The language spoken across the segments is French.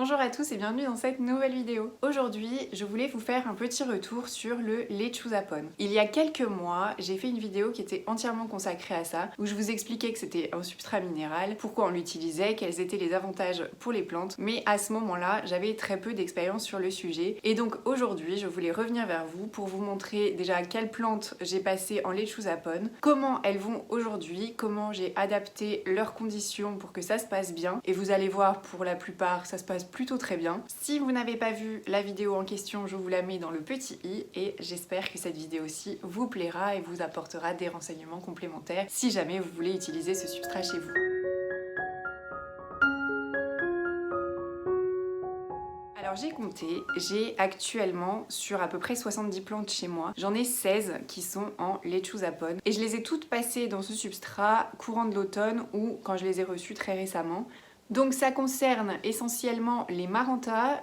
Bonjour à tous et bienvenue dans cette nouvelle vidéo. Aujourd'hui, je voulais vous faire un petit retour sur le lechuzapón. Il y a quelques mois, j'ai fait une vidéo qui était entièrement consacrée à ça, où je vous expliquais que c'était un substrat minéral, pourquoi on l'utilisait, quels étaient les avantages pour les plantes, mais à ce moment-là, j'avais très peu d'expérience sur le sujet. Et donc aujourd'hui, je voulais revenir vers vous pour vous montrer déjà quelles plantes j'ai passées en lechuzapón, comment elles vont aujourd'hui, comment j'ai adapté leurs conditions pour que ça se passe bien. Et vous allez voir, pour la plupart, ça se passe plutôt très bien. Si vous n'avez pas vu la vidéo en question, je vous la mets dans le petit i et j'espère que cette vidéo-ci vous plaira et vous apportera des renseignements complémentaires si jamais vous voulez utiliser ce substrat chez vous. Alors j'ai compté, j'ai actuellement sur à peu près 70 plantes chez moi, j'en ai 16 qui sont en lechuzapón et je les ai toutes passées dans ce substrat courant de l'automne ou quand je les ai reçues très récemment. Donc ça concerne essentiellement les Marantas,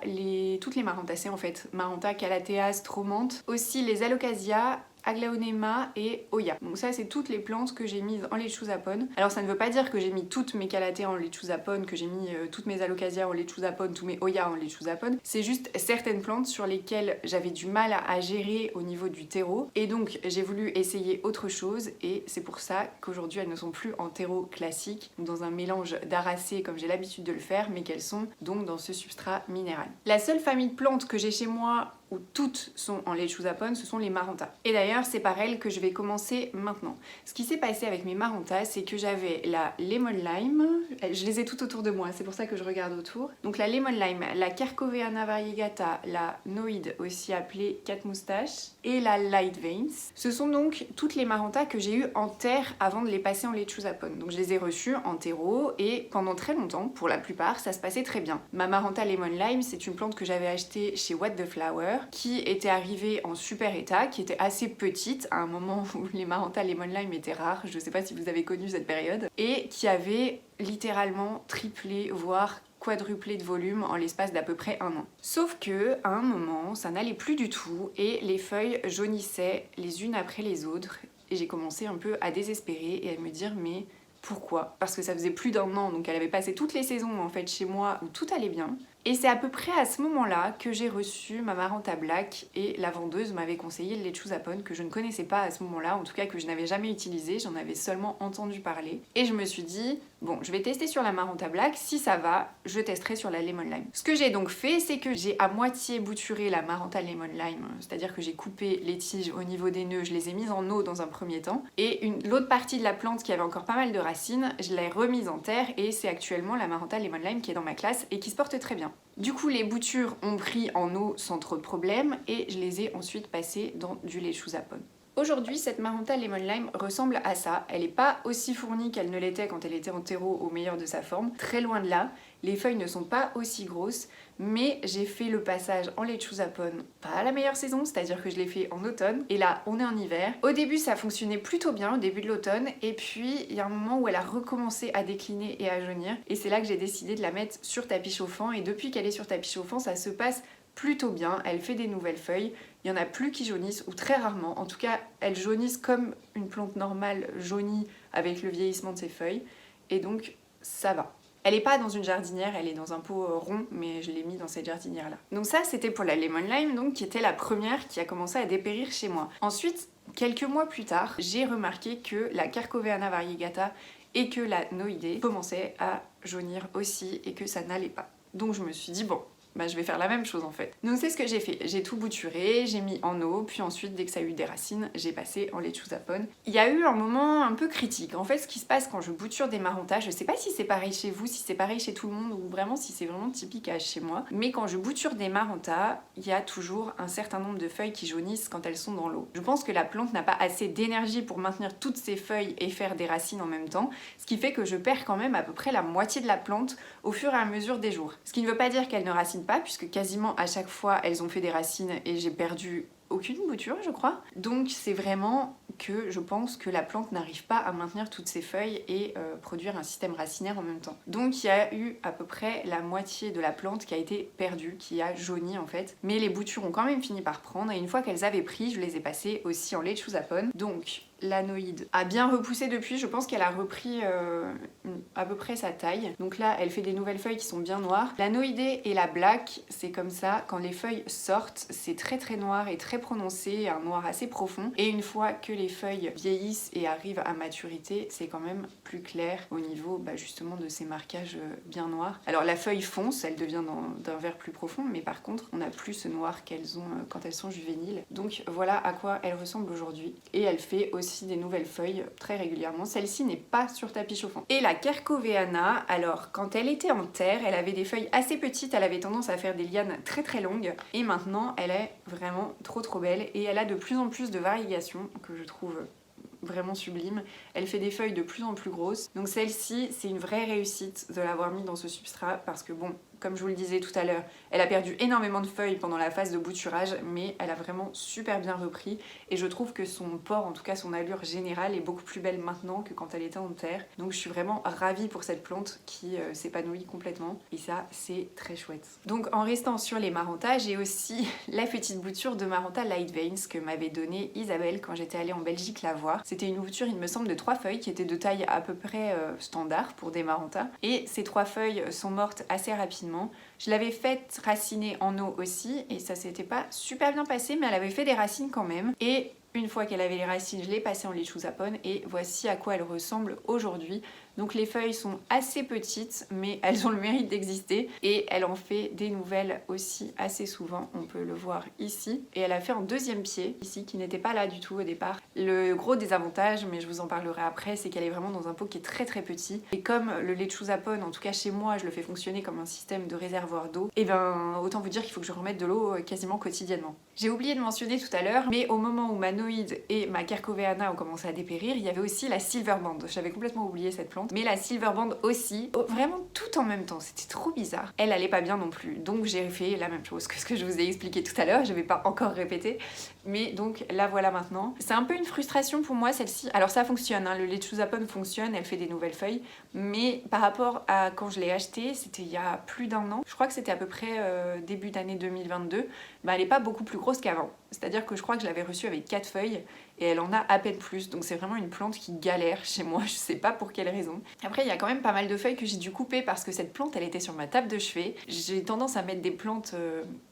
toutes les Marantacées en fait, Maranta, Calathea, Stromanthe, aussi les Alocasia, Aglaonema et Hoya. Donc ça c'est toutes les plantes que j'ai mises en lechuzapón. Alors ça ne veut pas dire que j'ai mis toutes mes Calathea en lechuzapón, que j'ai mis toutes mes Alocasia en lechuzapón, tous mes Hoya en lechuzapón. C'est juste certaines plantes sur lesquelles j'avais du mal à gérer au niveau du terreau. Et donc j'ai voulu essayer autre chose et c'est pour ça qu'aujourd'hui elles ne sont plus en terreau classique, ou dans un mélange d'aracées comme j'ai l'habitude de le faire, mais qu'elles sont donc dans ce substrat minéral. La seule famille de plantes que j'ai chez moi où toutes sont en lechuzapón, ce sont les Marantas. Et d'ailleurs, c'est par elles que je vais commencer maintenant. Ce qui s'est passé avec mes Marantas, c'est que j'avais la Lemon Lime, je les ai toutes autour de moi, c'est pour ça que je regarde autour. Donc la Lemon Lime, la Quercoveana variegata, la Noide, aussi appelée 4 moustaches, et la Light Veins. Ce sont donc toutes les Marantas que j'ai eues en terre avant de les passer en lechuzapón. Donc je les ai reçues en terreau et pendant très longtemps, pour la plupart, ça se passait très bien. Ma Maranta Lemon Lime, c'est une plante que j'avais achetée chez What the Flower, qui était arrivée en super état, qui était assez petite à un moment où les Maranta Lemon Lime étaient rares, je sais pas si vous avez connu cette période, et qui avait littéralement triplé, voire quadruplé de volume en l'espace d'à peu près un an. Sauf que, à un moment, ça n'allait plus du tout et les feuilles jaunissaient les unes après les autres et j'ai commencé un peu à désespérer et à me dire mais pourquoi? Parce que ça faisait plus d'un an, donc elle avait passé toutes les saisons en fait chez moi où tout allait bien. Et c'est à peu près à ce moment-là que j'ai reçu ma Maranta Black et la vendeuse m'avait conseillé le lechuzapón que je ne connaissais pas à ce moment-là, en tout cas que je n'avais jamais utilisé, j'en avais seulement entendu parler. Et je me suis dit, bon, je vais tester sur la Maranta Black, si ça va, je testerai sur la Lemon Lime. Ce que j'ai donc fait, c'est que j'ai à moitié bouturé la Maranta Lemon Lime, c'est-à-dire que j'ai coupé les tiges au niveau des nœuds, je les ai mises en eau dans un premier temps, et l'autre partie de la plante qui avait encore pas mal de racines, je l'ai remise en terre et c'est actuellement la Maranta Lemon Lime qui est dans ma classe et qui se porte très bien. Du coup, les boutures ont pris en eau sans trop de problème et je les ai ensuite passées dans du lechuzapón. Aujourd'hui, cette Maranta Lemon Lime ressemble à ça. Elle n'est pas aussi fournie qu'elle ne l'était quand elle était en terreau au meilleur de sa forme, très loin de là. Les feuilles ne sont pas aussi grosses, mais j'ai fait le passage en lechuzapón, pas à la meilleure saison, c'est-à-dire que je l'ai fait en automne, et là on est en hiver. Au début ça fonctionnait plutôt bien, au début de l'automne, et puis il y a un moment où elle a recommencé à décliner et à jaunir, et c'est là que j'ai décidé de la mettre sur tapis chauffant, et depuis qu'elle est sur tapis chauffant, ça se passe plutôt bien, elle fait des nouvelles feuilles, il n'y en a plus qui jaunissent, ou très rarement, en tout cas elles jaunissent comme une plante normale jaunit avec le vieillissement de ses feuilles, et donc ça va. Elle n'est pas dans une jardinière, elle est dans un pot rond, mais je l'ai mis dans cette jardinière-là. Donc ça, c'était pour la Lemon Lime, donc, qui était la première qui a commencé à dépérir chez moi. Ensuite, quelques mois plus tard, j'ai remarqué que la Quercoveana variegata et que la Noide commençaient à jaunir aussi et que ça n'allait pas. Donc je me suis dit, bon, bah, je vais faire la même chose en fait. Donc c'est ce que j'ai fait, j'ai tout bouturé, j'ai mis en eau, puis ensuite dès que ça a eu des racines, j'ai passé en lechuzapón. Il y a eu un moment un peu critique. En fait, ce qui se passe quand je bouture des Marantas, je sais pas si c'est pareil chez vous, si c'est pareil chez tout le monde ou vraiment si c'est vraiment typique à chez moi, mais quand je bouture des Marantas, il y a toujours un certain nombre de feuilles qui jaunissent quand elles sont dans l'eau. Je pense que la plante n'a pas assez d'énergie pour maintenir toutes ses feuilles et faire des racines en même temps, ce qui fait que je perds quand même à peu près la moitié de la plante au fur et à mesure des jours. Ce qui ne veut pas dire qu'elle ne racine pas, puisque quasiment à chaque fois elles ont fait des racines et j'ai perdu aucune bouture, je crois. Donc c'est vraiment que je pense que la plante n'arrive pas à maintenir toutes ses feuilles et produire un système racinaire en même temps. Donc il y a eu à peu près la moitié de la plante qui a été perdue, qui a jauni en fait. Mais les boutures ont quand même fini par prendre et une fois qu'elles avaient pris, je les ai passées aussi en lechuzapón. Donc l'anoïde a bien repoussé depuis, je pense qu'elle a repris à peu près sa taille. Donc là, elle fait des nouvelles feuilles qui sont bien noires. L'anoïdée et la black, c'est comme ça, quand les feuilles sortent, c'est très très noir et très prononcé, un noir assez profond. Et une fois que les feuilles vieillissent et arrivent à maturité, c'est quand même plus clair au niveau justement de ces marquages bien noirs. Alors la feuille fonce, elle devient d'un vert plus profond, mais par contre, on n'a plus ce noir qu'elles ont quand elles sont juvéniles. Donc voilà à quoi elle ressemble aujourd'hui. Et elle fait aussi des nouvelles feuilles très régulièrement. Celle-ci n'est pas sur tapis chauffant. Et la Kerkoveana, alors quand elle était en terre, elle avait des feuilles assez petites, elle avait tendance à faire des lianes très très longues. Et maintenant, elle est vraiment trop belle et elle a de plus en plus de variégations que je trouve vraiment sublime. Elle fait des feuilles de plus en plus grosses. Donc celle-ci, c'est une vraie réussite de l'avoir mis dans ce substrat parce que bon, comme je vous le disais tout à l'heure, elle a perdu énormément de feuilles pendant la phase de bouturage, mais elle a vraiment super bien repris et je trouve que son port, en tout cas son allure générale, est beaucoup plus belle maintenant que quand elle était en terre. Donc je suis vraiment ravie pour cette plante qui s'épanouit complètement et ça, c'est très chouette. Donc en restant sur les Maranta, j'ai aussi la petite bouture de Maranta Light Veins que m'avait donnée Isabelle quand j'étais allée en Belgique la voir. C'était une bouture, il me semble, de 3 feuilles qui étaient de taille à peu près standard pour des Maranta. Et ces 3 feuilles sont mortes assez rapidement. Je l'avais faite raciner en eau aussi et ça s'était pas super bien passé, mais elle avait fait des racines quand même. Et une fois qu'elle avait les racines, je l'ai passée en lechuzapón et voici à quoi elle ressemble aujourd'hui. Donc les feuilles sont assez petites, mais elles ont le mérite d'exister et elle en fait des nouvelles aussi assez souvent, on peut le voir ici. Et elle a fait un deuxième pied ici qui n'était pas là du tout au départ. Le gros désavantage, mais je vous en parlerai après, c'est qu'elle est vraiment dans un pot qui est très petit. Et comme le lechuzapón, en tout cas chez moi, je le fais fonctionner comme un système de réservoir d'eau, et ben autant vous dire qu'il faut que je remette de l'eau quasiment quotidiennement. J'ai oublié de mentionner tout à l'heure, mais au moment où ma noïde et ma Kerkoveana ont commencé à dépérir, il y avait aussi la Silverband. J'avais complètement oublié cette plante. Mais la Silverband aussi, vraiment tout en même temps, c'était trop bizarre. Elle allait pas bien non plus, donc j'ai fait la même chose que ce que je vous ai expliqué tout à l'heure, je vais pas encore répéter, mais donc la voilà maintenant. C'est un peu une frustration pour moi celle-ci, alors ça fonctionne, hein, le lechuzapón fonctionne, elle fait des nouvelles feuilles, mais par rapport à quand je l'ai acheté, c'était il y a plus d'1 an, je crois que c'était à peu près début d'année 2022, elle est pas beaucoup plus grosse qu'avant, c'est-à-dire que je crois que je l'avais reçue avec 4 feuilles, et elle en a à peine plus, donc c'est vraiment une plante qui galère chez moi, je sais pas pour quelle raison. Après il y a quand même pas mal de feuilles que j'ai dû couper parce que cette plante elle était sur ma table de chevet. J'ai tendance à mettre des plantes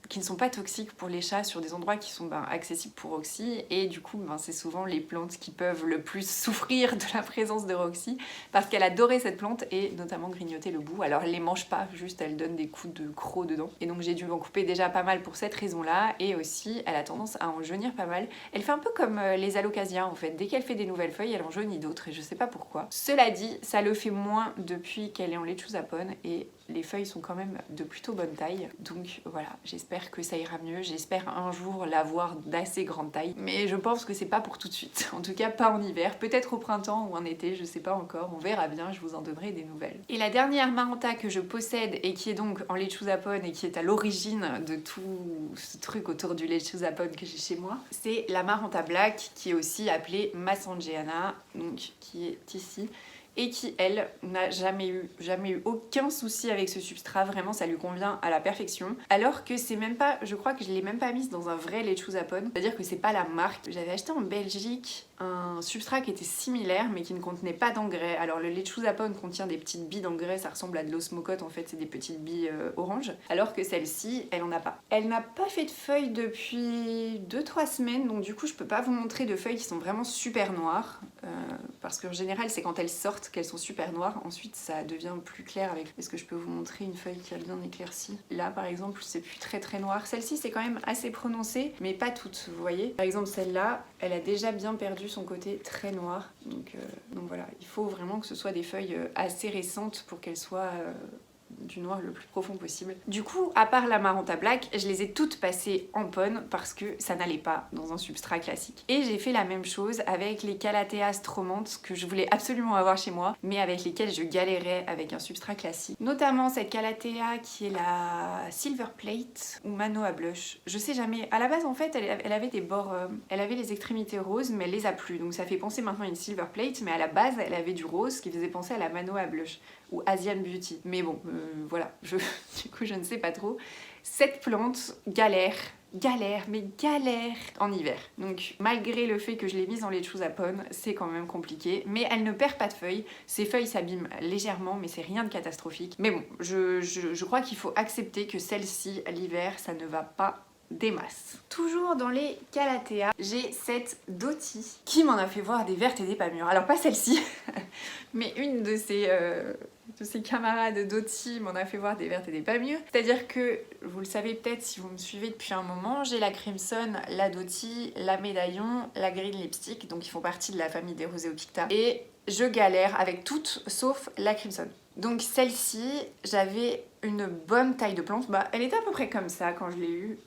qui ne sont pas toxiques pour les chats sur des endroits qui sont accessibles pour Roxy et du coup c'est souvent les plantes qui peuvent le plus souffrir de la présence de Roxy parce qu'elle adorait cette plante et notamment grignoter le bout. Alors elle les mange pas, juste elle donne des coups de croc dedans et donc j'ai dû en couper déjà pas mal pour cette raison là et aussi elle a tendance à en jaunir pas mal. Elle fait un peu comme les alocasias en fait, dès qu'elle fait des nouvelles feuilles elle en jaunit d'autres et je sais pas pourquoi. Cela dit, ça le fait moins depuis qu'elle est en lechuzapón et les feuilles sont quand même de plutôt bonne taille, donc voilà, j'espère que ça ira mieux, j'espère un jour l'avoir d'assez grande taille, mais je pense que c'est pas pour tout de suite, en tout cas pas en hiver, peut-être au printemps ou en été, je sais pas encore, on verra bien, je vous en donnerai des nouvelles. Et la dernière Maranta que je possède et qui est donc en lechuzapón et qui est à l'origine de tout ce truc autour du lechuzapón que j'ai chez moi, c'est la Maranta Black qui est aussi appelée Massangeana, donc qui est ici, et qui, elle, n'a jamais eu aucun souci avec ce substrat, vraiment ça lui convient à la perfection. Alors que c'est même pas, je crois que je l'ai même pas mise dans un vrai lechuzapón, c'est-à-dire que c'est pas la marque. J'avais acheté en Belgique un substrat qui était similaire mais qui ne contenait pas d'engrais. Alors le lechuzapón contient des petites billes d'engrais, ça ressemble à de l'osmocote en fait, c'est des petites billes oranges, alors que celle-ci, elle en a pas. Elle n'a pas fait de feuilles depuis 2-3 semaines, donc du coup je peux pas vous montrer de feuilles qui sont vraiment super noires, parce qu'en général c'est quand elles sortent qu'elles sont super noires, ensuite ça devient plus clair avec... Est-ce que je peux vous montrer une feuille qui a bien éclairci? Là par exemple c'est plus très noir, celle-ci c'est quand même assez prononcé, mais pas toutes, vous voyez. Par exemple celle-là, elle a déjà bien perdu son côté très noir, donc voilà, il faut vraiment que ce soit des feuilles assez récentes pour qu'elles soient du noir le plus profond possible. Du coup, à part la Maranta Black, je les ai toutes passées en pon parce que ça n'allait pas dans un substrat classique. Et j'ai fait la même chose avec les Calathea stromantes que je voulais absolument avoir chez moi, mais avec lesquelles je galérais avec un substrat classique. Notamment cette Calathea qui est la Silver Plate ou Manoa Blush. Je sais jamais. À la base, en fait, elle avait des bords... elle avait les extrémités roses, mais elle les a plus. Donc ça fait penser maintenant à une Silver Plate, mais à la base, elle avait du rose qui faisait penser à la Manoa Blush ou Asian Beauty. Mais bon, voilà, du coup je ne sais pas trop. Cette plante galère galère, mais galère en hiver. Donc malgré le fait que je l'ai mise en laitue Japon, c'est quand même compliqué. Mais elle ne perd pas de feuilles. Ses feuilles s'abîment légèrement, mais c'est rien de catastrophique. Mais bon, je crois qu'il faut accepter que celle-ci, l'hiver, ça ne va pas des masses. Toujours dans les Calathea, j'ai cette Dottie qui m'en a fait voir des vertes et des pas mûres. Alors pas celle-ci, mais une de ses camarades Dottie m'en a fait voir des vertes et des pas mûres. C'est-à-dire que, vous le savez peut-être si vous me suivez depuis un moment, j'ai la Crimson, la Dottie, la Médaillon, la Green Lipstick, donc ils font partie de la famille des Roseopicta. Et je galère avec toutes sauf la Crimson. Donc celle-ci, j'avais une bonne taille de plante. Bah, elle était à peu près comme ça quand je l'ai eue.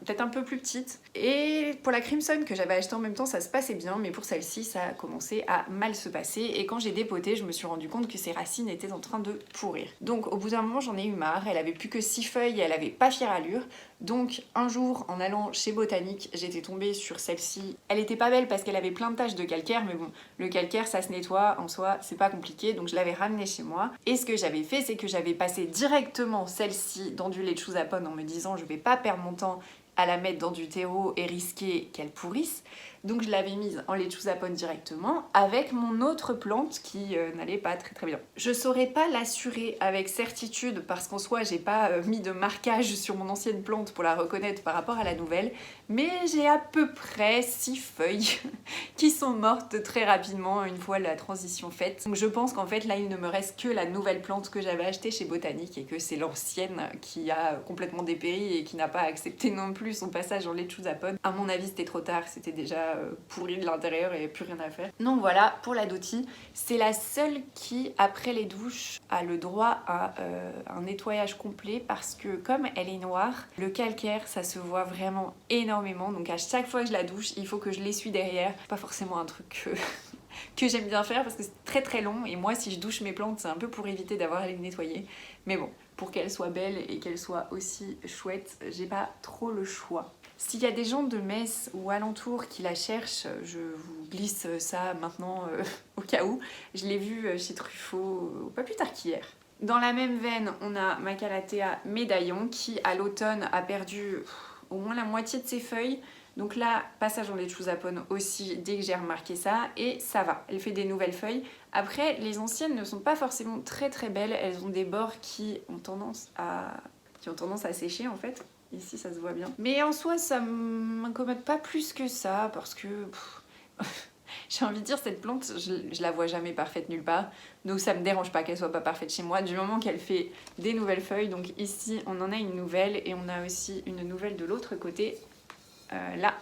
Peut-être un peu plus petite. Et pour la Crimson que j'avais achetée en même temps, ça se passait bien, mais pour celle-ci, ça a commencé à mal se passer. Et quand j'ai dépoté, je me suis rendu compte que ses racines étaient en train de pourrir. Donc au bout d'un moment, j'en ai eu marre. Elle avait plus que 6 feuilles et elle avait pas fière allure. Donc un jour, en allant chez Botanique, j'étais tombée sur celle-ci. Elle était pas belle parce qu'elle avait plein de taches de calcaire, mais bon, le calcaire, ça se nettoie en soi, c'est pas compliqué. Donc je l'avais ramenée chez moi. Et ce que j'avais fait, c'est que j'avais passé directement celle-ci dans du laitue Japon en me disant, je vais pas perdre mon temps à la mettre dans du terreau et risquer qu'elle pourrisse. Donc je l'avais mise en laitue Japon directement avec mon autre plante qui n'allait pas très bien. Je saurais pas l'assurer avec certitude parce qu'en soi j'ai pas mis de marquage sur mon ancienne plante pour la reconnaître par rapport à la nouvelle, mais j'ai à peu près 6 feuilles qui sont mortes très rapidement une fois la transition faite. Donc je pense qu'en fait là il ne me reste que la nouvelle plante que j'avais achetée chez Botanique et que c'est l'ancienne qui a complètement dépéri et qui n'a pas accepté non plus son passage en laitue Japon. À mon avis c'était trop tard, c'était déjà pourri de l'intérieur et plus rien à faire. Donc voilà pour la Dottie, c'est la seule qui après les douches a le droit à un nettoyage complet parce que comme elle est noire, le calcaire ça se voit vraiment énormément, donc à chaque fois que je la douche il faut que je l'essuie derrière. Pas forcément un truc que j'aime bien faire parce que c'est très long et moi si je douche mes plantes c'est un peu pour éviter d'avoir à les nettoyer, mais bon, pour qu'elles soient belles et qu'elles soient aussi chouettes, j'ai pas trop le choix. S'il y a des gens de Metz ou alentour qui la cherchent, je vous glisse ça maintenant au cas où. Je l'ai vue chez Truffaut pas plus tard qu'hier. Dans la même veine, on a ma Calathea Médaillon qui à l'automne a perdu au moins la moitié de ses feuilles. Donc là, passage en laitue Japon aussi dès que j'ai remarqué ça, et ça va, elle fait des nouvelles feuilles. Après, les anciennes ne sont pas forcément très très belles, elles ont des bords qui ont tendance à sécher en fait. Ici ça se voit bien. Mais en soi ça m'incommode pas plus que ça parce que j'ai envie de dire cette plante je la vois jamais parfaite nulle part. Donc ça me dérange pas qu'elle soit pas parfaite chez moi du moment qu'elle fait des nouvelles feuilles. Donc ici on en a une nouvelle et on a aussi une nouvelle de l'autre côté là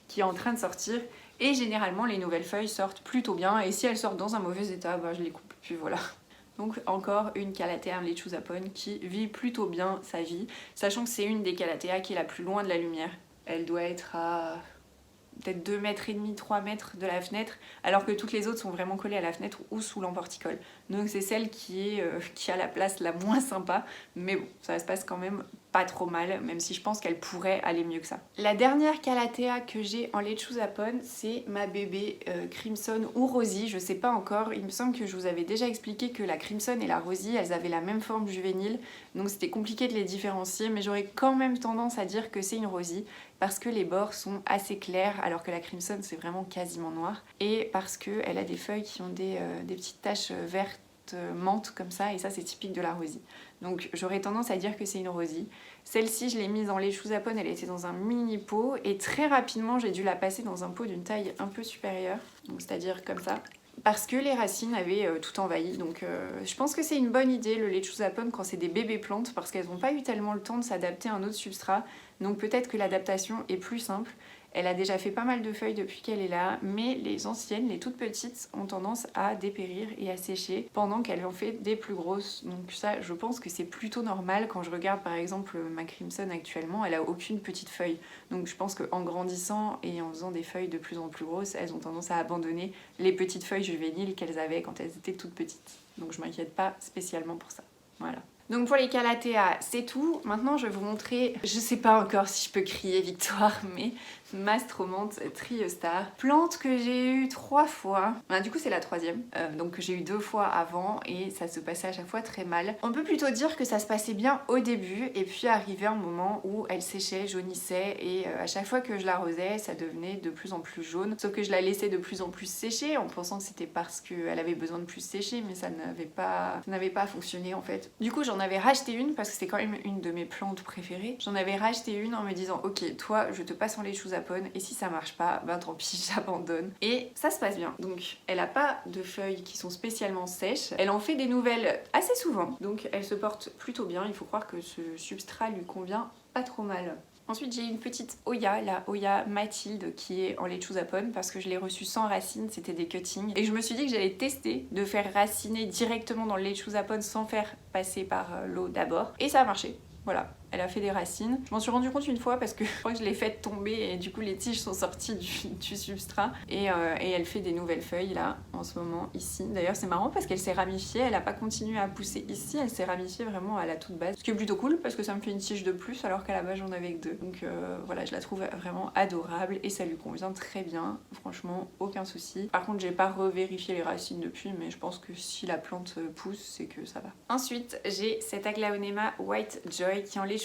qui est en train de sortir. Et généralement les nouvelles feuilles sortent plutôt bien et si elles sortent dans un mauvais état, bah, je les coupe puis voilà. Donc encore une Calathea laitue Japon qui vit plutôt bien sa vie, sachant que c'est une des Calathea qui est la plus loin de la lumière. Elle doit être à peut-être 2,5 mètres, 3 mètres de la fenêtre, alors que toutes les autres sont vraiment collées à la fenêtre ou sous l'emporticole. Donc c'est celle qui a la place la moins sympa, mais bon, ça se passe quand même pas trop mal, même si je pense qu'elle pourrait aller mieux que ça. La dernière Calathea que j'ai en laitue Japon, c'est ma bébé Crimson ou Rosie, je sais pas encore. Il me semble que je vous avais déjà expliqué que la Crimson et la Rosie, elles avaient la même forme juvénile, donc c'était compliqué de les différencier, mais j'aurais quand même tendance à dire que c'est une Rosie, parce que les bords sont assez clairs, alors que la Crimson c'est vraiment quasiment noir, et parce qu'elle a des feuilles qui ont des petites taches vertes menthe comme ça, et ça c'est typique de la Rosie. Donc j'aurais tendance à dire que c'est une Rosie. Celle-ci je l'ai mise en laitue Japon, elle était dans un mini pot et très rapidement j'ai dû la passer dans un pot d'une taille un peu supérieure, donc c'est-à-dire comme ça, parce que les racines avaient tout envahi. Donc je pense que c'est une bonne idée le laitue Japon quand c'est des bébés plantes parce qu'elles n'ont pas eu tellement le temps de s'adapter à un autre substrat, donc peut-être que l'adaptation est plus simple. Elle a déjà fait pas mal de feuilles depuis qu'elle est là, mais les anciennes, les toutes petites, ont tendance à dépérir et à sécher pendant qu'elle en fait des plus grosses. Donc ça, je pense que c'est plutôt normal. Quand je regarde par exemple ma Crimson actuellement, elle a aucune petite feuille. Donc je pense qu'en grandissant et en faisant des feuilles de plus en plus grosses, elles ont tendance à abandonner les petites feuilles juvéniles qu'elles avaient quand elles étaient toutes petites. Donc je m'inquiète pas spécialement pour ça. Voilà. Donc pour les calathea, c'est tout. Maintenant je vais vous montrer, je sais pas encore si je peux crier victoire, mais ma Stromante Triostar. Plante que j'ai eu 3 fois. Du coup c'est la 3e. Donc j'ai eu 2 fois avant et ça se passait à chaque fois très mal. On peut plutôt dire que ça se passait bien au début et puis arrivait un moment où elle séchait, jaunissait et à chaque fois que je l'arrosais, ça devenait de plus en plus jaune. Sauf que je la laissais de plus en plus sécher en pensant que c'était parce qu'elle avait besoin de plus sécher, mais ça n'avait pas fonctionné en fait. Du coup j'en avais racheté une parce que c'est quand même une de mes plantes préférées. J'en avais racheté une en me disant ok, toi je te passe en lechuza et si ça marche pas, ben tant pis, j'abandonne. Et ça se passe bien. Donc elle a pas de feuilles qui sont spécialement sèches. Elle en fait des nouvelles assez souvent. Donc elle se porte plutôt bien. Il faut croire que ce substrat lui convient pas trop mal. Ensuite j'ai une petite Oya, la Oya Mathilde qui est en lechuza parce que je l'ai reçue sans racines, c'était des cuttings. Et je me suis dit que j'allais tester de faire raciner directement dans le lechuza sans faire passer par l'eau d'abord. Et ça a marché. Voilà, elle a fait des racines. Je m'en suis rendu compte une fois parce que je crois que je l'ai faite tomber et du coup les tiges sont sorties du substrat et elle fait des nouvelles feuilles là en ce moment ici. D'ailleurs c'est marrant parce qu'elle s'est ramifiée, elle n'a pas continué à pousser ici, elle s'est ramifiée vraiment à la toute base. Ce qui est plutôt cool parce que ça me fait une tige de plus alors qu'à la base j'en avais que 2. Donc voilà, je la trouve vraiment adorable et ça lui convient très bien. Franchement, aucun souci. Par contre j'ai pas revérifié les racines depuis, mais je pense que si la plante pousse, c'est que ça va. Ensuite j'ai cette Aglaonema White Joy qui est en lechuza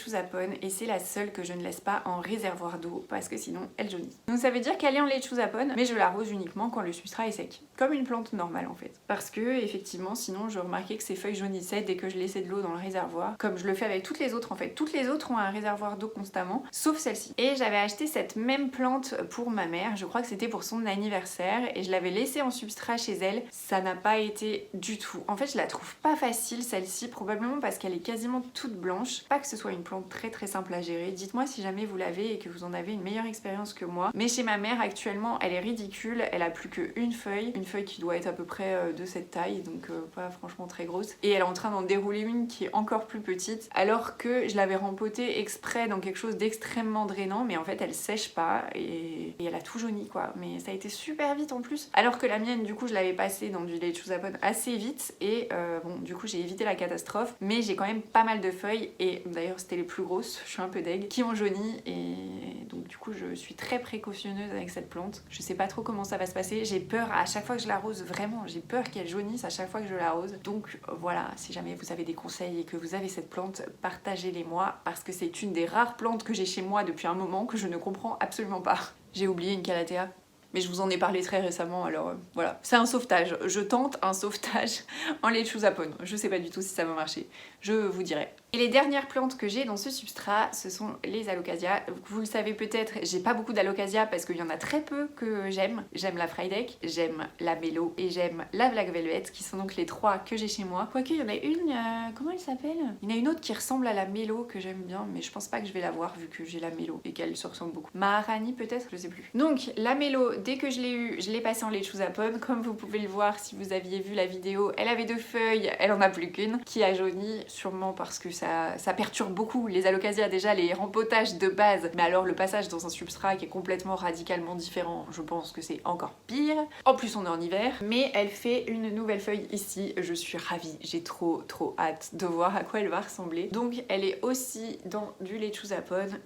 et c'est la seule que je ne laisse pas en réservoir d'eau parce que sinon elle jaunit. Donc ça veut dire qu'elle est en lechuza mais je l'arrose uniquement quand le substrat est sec. Comme une plante normale en fait. Parce que effectivement sinon je remarquais que ses feuilles jaunissaient dès que je laissais de l'eau dans le réservoir. Comme je le fais avec toutes les autres en fait. Toutes les autres ont un réservoir d'eau constamment sauf celle-ci. Et j'avais acheté cette même plante pour ma mère. Je crois que c'était pour son anniversaire et je l'avais laissée en substrat chez elle. Ça n'a pas été du tout. En fait je la trouve pas facile celle-ci, probablement parce qu'elle est quasiment toute blanche. Pas que ce soit une plante très simple à gérer. Dites-moi si jamais vous l'avez et que vous en avez une meilleure expérience que moi. Mais chez ma mère actuellement elle est ridicule, elle a plus qu'une feuille qui doit être à peu près de cette taille, donc pas franchement très grosse. Et elle est en train d'en dérouler une qui est encore plus petite, alors que je l'avais rempotée exprès dans quelque chose d'extrêmement drainant, mais en fait elle sèche pas et elle a tout jauni quoi. Mais ça a été super vite en plus. Alors que la mienne du coup je l'avais passée dans du lechuza assez vite et bon du coup j'ai évité la catastrophe, mais j'ai quand même pas mal de feuilles et d'ailleurs c'était les plus grosses, je suis un peu deg, qui ont jauni et donc du coup je suis très précautionneuse avec cette plante. Je sais pas trop comment ça va se passer, j'ai peur à chaque fois que je l'arrose, vraiment j'ai peur qu'elle jaunisse à chaque fois que je l'arrose. Donc voilà, si jamais vous avez des conseils et que vous avez cette plante, partagez-les moi parce que c'est une des rares plantes que j'ai chez moi depuis un moment que je ne comprends absolument pas. J'ai oublié une calathea. Mais je vous en ai parlé très récemment, alors voilà. C'est un sauvetage. Je tente un sauvetage en lechuza. Je sais pas du tout si ça va marcher. Je vous dirai. Et les dernières plantes que j'ai dans ce substrat, ce sont les alocasias. Vous le savez peut-être, j'ai pas beaucoup d'alocasias parce qu'il y en a très peu que j'aime. J'aime la Frydek, j'aime la Mellow et j'aime la Black Velvet, qui sont donc les 3 que j'ai chez moi. Quoique, il y en a une, comment elle s'appelle? Il y en a une autre qui ressemble à la Mellow que j'aime bien, mais je pense pas que je vais la voir vu que j'ai la Mellow et qu'elle se ressemble beaucoup. Maharani peut-être, je sais plus. Donc la Mellow, dès que je l'ai eue, je l'ai passée en lechuza. Comme vous pouvez le voir si vous aviez vu la vidéo, elle avait 2 feuilles, elle en a plus qu'une, qui a jauni, sûrement parce que ça perturbe beaucoup les alocasias, déjà les rempotages de base, mais alors le passage dans un substrat qui est complètement radicalement différent, je pense que c'est encore pire. En plus on est en hiver, mais elle fait une nouvelle feuille ici, je suis ravie, j'ai trop hâte de voir à quoi elle va ressembler. Donc elle est aussi dans du lechuza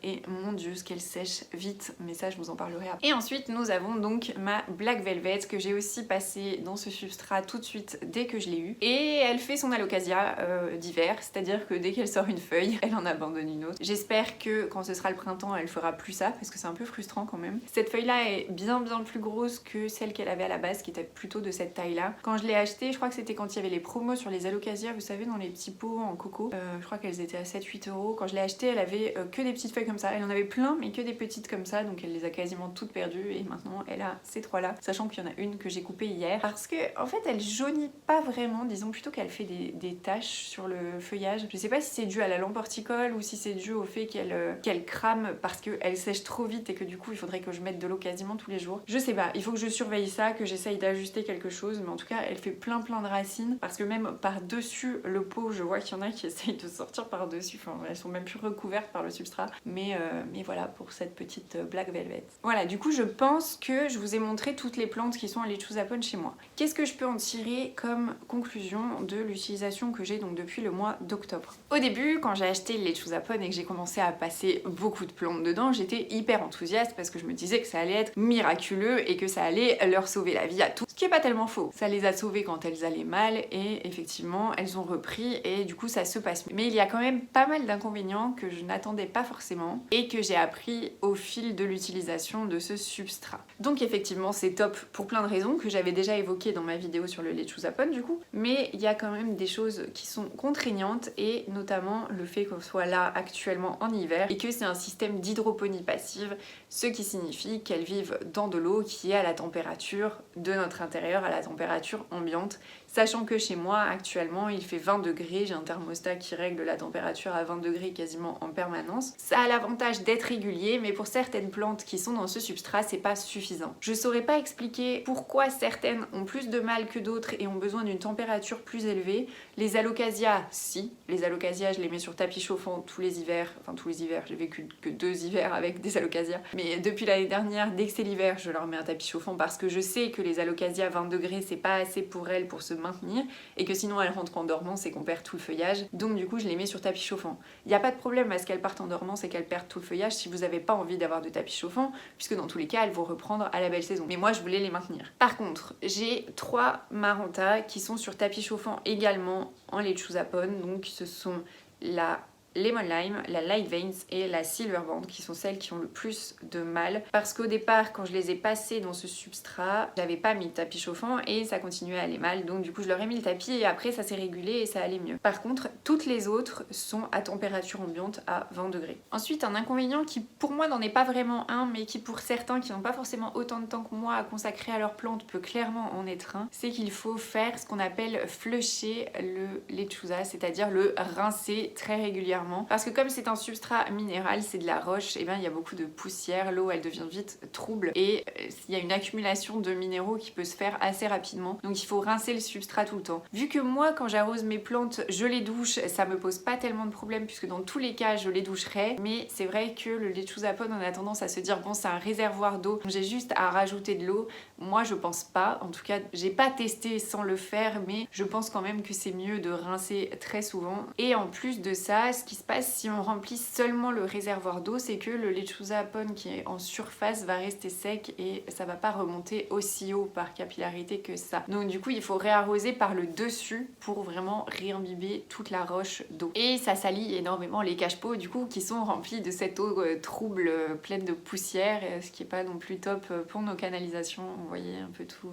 et mon dieu ce qu'elle sèche vite, mais ça je vous en parlerai après. Et ensuite nous avons donc ma Black Velvet que j'ai aussi passée dans ce substrat tout de suite dès que je l'ai eue, et elle fait son alocasia d'hiver, c'est-à-dire que dès qu'elle sort une feuille, elle en abandonne une autre. J'espère que quand ce sera le printemps, elle fera plus ça, parce que c'est un peu frustrant quand même. Cette feuille-là est bien plus grosse que celle qu'elle avait à la base, qui était plutôt de cette taille-là. Quand je l'ai achetée, je crois que c'était quand il y avait les promos sur les alocasias, vous savez, dans les petits pots en coco. Je crois qu'elles étaient à 7-8 €. Quand je l'ai achetée, elle avait que des petites feuilles comme ça. Elle en avait plein, mais que des petites comme ça, donc elle les a quasiment toutes perdues, et maintenant elle a ces 3-là, sachant qu'il y en a une que j'ai coupée hier, parce que en fait elle jaunit pas vraiment, disons plutôt qu'elle fait des taches sur le feuillage. Je sais pas si c'est dû à la lampe horticole ou si c'est dû au fait qu'elle crame parce qu'elle sèche trop vite et que du coup il faudrait que je mette de l'eau quasiment tous les jours. Je sais pas, il faut que je surveille ça, que j'essaye d'ajuster quelque chose, mais en tout cas elle fait plein de racines parce que même par-dessus le pot, je vois qu'il y en a qui essayent de sortir par-dessus, enfin elles sont même plus recouvertes par le substrat, mais voilà pour cette petite Black Velvet. Voilà, du coup je pense que je vous ai montré toutes les plantes qui sont à Lechuza Pon chez moi. Qu'est-ce que je peux en tirer comme conclusion de l'utilisation que j'ai donc depuis le mois d'octobre? Au début, quand j'ai acheté le Lechuza Pon et que j'ai commencé à passer beaucoup de plantes dedans, j'étais hyper enthousiaste parce que je me disais que ça allait être miraculeux et que ça allait leur sauver la vie à tous. Ce qui est pas tellement faux. Ça les a sauvées quand elles allaient mal et effectivement elles ont repris et du coup ça se passe mieux. Mais il y a quand même pas mal d'inconvénients que je n'attendais pas forcément et que j'ai appris au fil de l'utilisation de ce substrat. Donc effectivement c'est top pour plein de raisons que j'avais déjà évoquées dans ma vidéo sur le Lechuza Pon du coup, mais il y a quand même des choses qui sont contraignantes et notamment le fait qu'on soit là actuellement en hiver et que c'est un système d'hydroponie passive, ce qui signifie qu'elles vivent dans de l'eau qui est à la température de notre intérieur, à la température ambiante, sachant que chez moi actuellement il fait 20 degrés, j'ai un thermostat qui règle la température à 20 degrés quasiment en permanence. Ça a l'avantage d'être régulier, mais pour certaines plantes qui sont dans ce substrat c'est pas suffisant. Je saurais pas expliquer pourquoi certaines ont plus de mal que d'autres et ont besoin d'une température plus élevée. Les alocasias, si. Les alocasias je les mets sur tapis chauffant tous les hivers, enfin tous les hivers, j'ai vécu que 2 hivers avec des alocasias, mais depuis l'année dernière, dès que c'est l'hiver, je leur mets un tapis chauffant parce que je sais que les alocasias à 20 degrés c'est pas assez pour elles pour se maintenir et que sinon elles rentrent en dormance et qu'on perd tout le feuillage, donc du coup je les mets sur tapis chauffant. Il n'y a pas de problème à ce qu'elles partent en dormance et qu'elles perdent tout le feuillage si vous n'avez pas envie d'avoir de tapis chauffant, puisque dans tous les cas elles vont reprendre à la belle saison. Mais moi je voulais les maintenir. Par contre, j'ai 3 Maranta qui sont sur tapis chauffant également en Lechuza Pon, donc ce sont la Lemon Lime, la Light Veins et la Silver Band qui sont celles qui ont le plus de mal parce qu'au départ quand je les ai passées dans ce substrat j'avais pas mis de tapis chauffant et ça continuait à aller mal, donc du coup je leur ai mis le tapis et après ça s'est régulé et ça allait mieux. Par contre toutes les autres sont à température ambiante à 20 degrés. Ensuite un inconvénient qui pour moi n'en est pas vraiment un mais qui pour certains qui n'ont pas forcément autant de temps que moi à consacrer à leurs plantes peut clairement en être un, c'est qu'il faut faire ce qu'on appelle flusher le Lechuza, c'est-à-dire le rincer très régulièrement. Parce que comme c'est un substrat minéral, c'est de la roche, et bien il y a beaucoup de poussière, l'eau elle devient vite trouble et il y a une accumulation de minéraux qui peut se faire assez rapidement. Donc il faut rincer le substrat tout le temps. Vu que moi quand j'arrose mes plantes, je les douche, ça me pose pas tellement de problèmes puisque dans tous les cas je les doucherai. Mais c'est vrai que le Lechuza Pon on a tendance à se dire bon c'est un réservoir d'eau, j'ai juste à rajouter de l'eau. Moi je pense pas, en tout cas j'ai pas testé sans le faire, mais je pense quand même que c'est mieux de rincer très souvent. Et en plus de ça, ce qui se passe si on remplit seulement le réservoir d'eau, c'est que le Lechuza Pon qui est en surface va rester sec et ça va pas remonter aussi haut par capillarité que ça. Donc du coup il faut réarroser par le dessus pour vraiment réimbiber toute la roche d'eau. Et ça salit énormément les cache-pots du coup qui sont remplis de cette eau trouble, pleine de poussière, ce qui est pas non plus top pour nos canalisations. Vous voyez un peu tout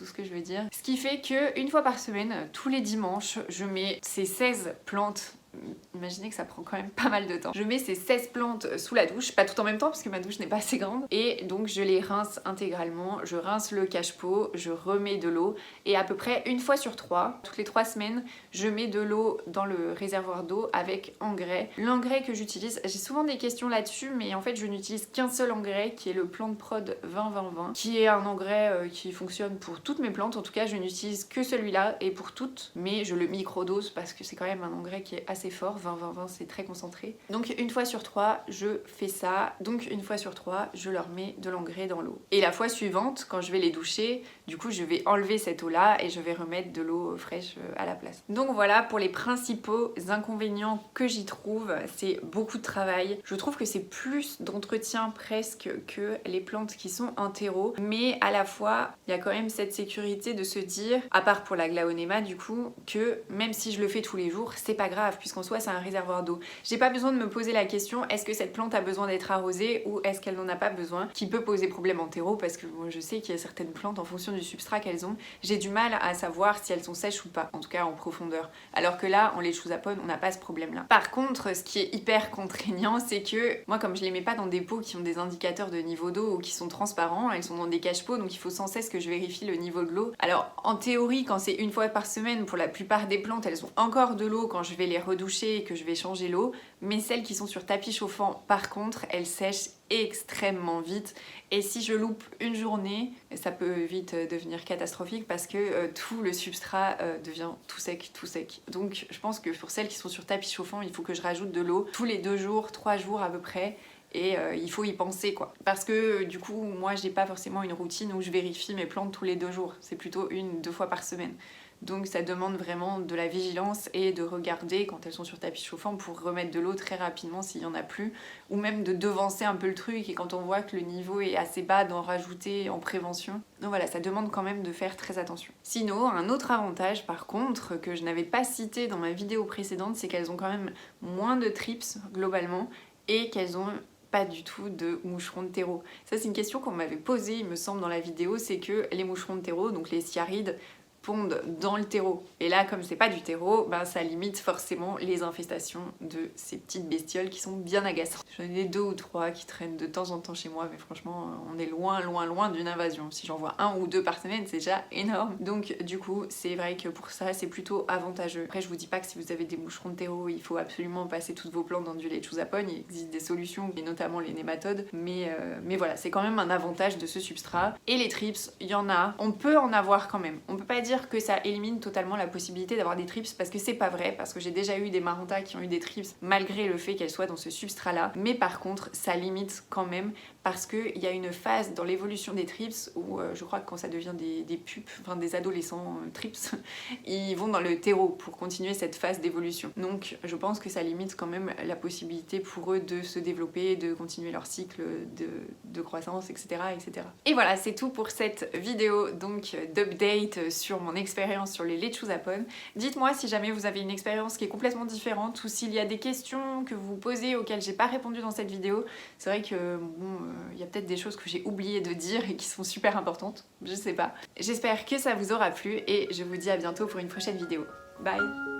ce que je veux dire. Ce qui fait que une fois par semaine, tous les dimanches, je mets ces 16 plantes. Imaginez que ça prend quand même pas mal de temps. Je mets ces 16 plantes sous la douche, pas tout en même temps parce que ma douche n'est pas assez grande, et donc je les rince intégralement, je rince le cache-pot, je remets de l'eau et à peu près une fois sur 3, toutes les 3 semaines, je mets de l'eau dans le réservoir d'eau avec engrais. L'engrais que j'utilise, j'ai souvent des questions là-dessus, mais en fait je n'utilise qu'un seul engrais qui est le Plant Prod 20-20-20, qui est un engrais qui fonctionne pour toutes mes plantes. En tout cas je n'utilise que celui-là et pour toutes, mais je le microdose parce que c'est quand même un engrais qui est assez fort, 20-20-20 c'est très concentré. Donc une fois sur 3 je fais ça, donc une fois sur 3 je leur mets de l'engrais dans l'eau. Et la fois suivante quand je vais les doucher, du coup je vais enlever cette eau là et je vais remettre de l'eau fraîche à la place. Donc voilà pour les principaux inconvénients que j'y trouve, c'est beaucoup de travail. Je trouve que c'est plus d'entretien presque que les plantes qui sont en terreau, mais à la fois il y a quand même cette sécurité de se dire, à part pour la Glaonema du coup, que même si je le fais tous les jours, c'est pas grave puisqu'en soi c'est un réservoir d'eau. J'ai pas besoin de me poser la question est-ce que cette plante a besoin d'être arrosée ou est-ce qu'elle n'en a pas besoin, qui peut poser problème en terreau parce que moi je sais qu'il y a certaines plantes en fonction du substrat qu'elles ont, j'ai du mal à savoir si elles sont sèches ou pas, en tout cas en profondeur. Alors que là en Lechuza Pon on n'a pas ce problème là. Par contre ce qui est hyper contraignant c'est que moi comme je les mets pas dans des pots qui ont des indicateurs de niveau d'eau ou qui sont transparents, elles sont dans des cache-pots donc il faut sans cesse que je vérifie le niveau de l'eau. Alors en théorie quand c'est une fois par semaine pour la plupart des plantes elles ont encore de l'eau quand je vais les redonner doucher et que je vais changer l'eau, mais celles qui sont sur tapis chauffant, par contre, elles sèchent extrêmement vite. Et si je loupe une journée, ça peut vite devenir catastrophique parce que tout le substrat devient tout sec, tout sec. Donc je pense que pour celles qui sont sur tapis chauffant, il faut que je rajoute de l'eau tous les 2 jours, 3 jours à peu près. Et il faut y penser quoi. Parce que du coup, moi j'ai pas forcément une routine où je vérifie mes plantes tous les 2 jours. C'est plutôt 1-2 fois par semaine. Donc ça demande vraiment de la vigilance et de regarder quand elles sont sur tapis chauffant pour remettre de l'eau très rapidement s'il y en a plus. Ou même de devancer un peu le truc et quand on voit que le niveau est assez bas, d'en rajouter en prévention. Donc voilà, ça demande quand même de faire très attention. Sinon, un autre avantage par contre que je n'avais pas cité dans ma vidéo précédente, c'est qu'elles ont quand même moins de trips globalement et qu'elles ont pas du tout de moucherons de terreau. Ça c'est une question qu'on m'avait posée il me semble dans la vidéo, c'est que les moucherons de terreau, donc les sciarides, pondent dans le terreau. Et là, comme c'est pas du terreau, ben, ça limite forcément les infestations de ces petites bestioles qui sont bien agaçantes. J'en ai 2 ou 3 qui traînent de temps en temps chez moi, mais franchement, on est loin, loin, loin d'une invasion. Si j'en vois 1 ou 2 par semaine, c'est déjà énorme. Donc du coup, c'est vrai que pour ça, c'est plutôt avantageux. Après, je vous dis pas que si vous avez des moucherons de terreau, il faut absolument passer toutes vos plantes dans du lait à pogne. Il existe des solutions, et notamment les nématodes. Mais voilà, c'est quand même un avantage de ce substrat. Et les trips, il y en a. On peut en avoir quand même. On peut pas dire que ça élimine totalement la possibilité d'avoir des trips parce que c'est pas vrai, parce que j'ai déjà eu des marantas qui ont eu des trips malgré le fait qu'elles soient dans ce substrat là, mais par contre ça limite quand même parce qu'il y a une phase dans l'évolution des trips où je crois que quand ça devient des pupes, enfin des adolescents trips, ils vont dans le terreau pour continuer cette phase d'évolution. Donc je pense que ça limite quand même la possibilité pour eux de se développer, de continuer leur cycle de croissance, etc., etc. Et voilà, c'est tout pour cette vidéo donc d'update sur mon expérience sur les lechuzapón. Dites-moi si jamais vous avez une expérience qui est complètement différente ou s'il y a des questions que vous posez auxquelles j'ai pas répondu dans cette vidéo. C'est vrai que bon, il y a peut-être des choses que j'ai oublié de dire et qui sont super importantes, je sais pas. J'espère que ça vous aura plu et je vous dis à bientôt pour une prochaine vidéo. Bye!